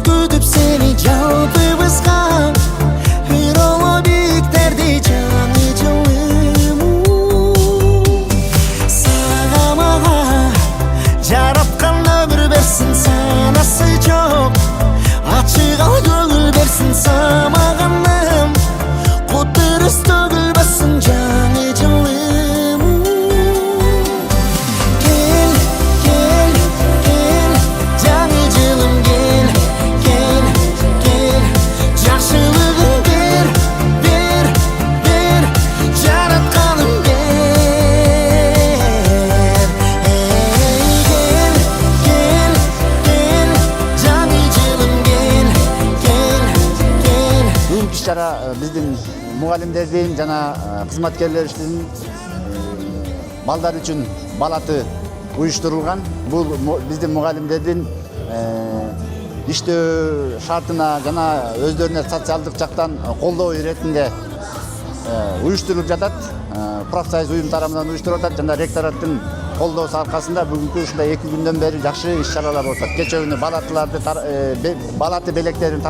күтүп сени жалпыбызга Хыйроло биктерди жаңы жылым Сага мага жараткан өмүр берсин санасы жок Ачык ал көңүл берсин самаганым Кутурус төгүлбөсүн жаңы жылым Кел, кел, кел, жаңы жылым кел, кел, кел Жакшылыгын бер, бер, бер Жаратканым бер Кел, кел, кел, жаңы жылым кел, кел, кел Бул иш-чара биздин мугалимдердин жана кызматкерлерибиздин балдар үчүн балаты уюштурулган. Бул биздин мугалимдердин иштөө шартына жана өздөрүнө социалдык жактан колдоо иретинде уюштурулуп жатат. Профсоюз уюм тарабынан уюштурулуп атат жана ректораттын колдоосу аркасында бүгүнкү ушундай 2 күндөн бери жакшы иш-чаралар болуп атат. Кечээ күнү балаты белектерин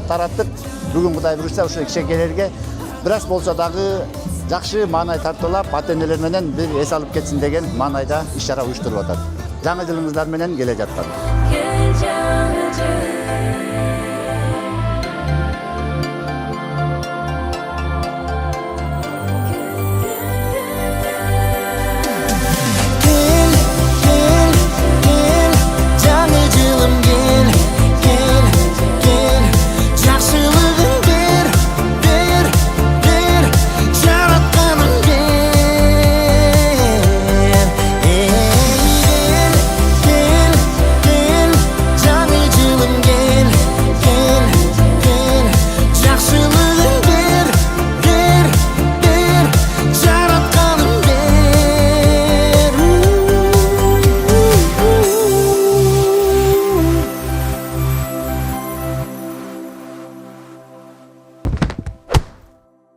тараттык. Бүгүн Кудай буюрса ушул кичекелерге бир аз болсо дагы жакшы маанай тартуулап, ата-энелер менен бир эс алып кетсин деген маанайда иш-чара уюштурулуп атат. Жаңы жылыңыздар менен келе жаткан.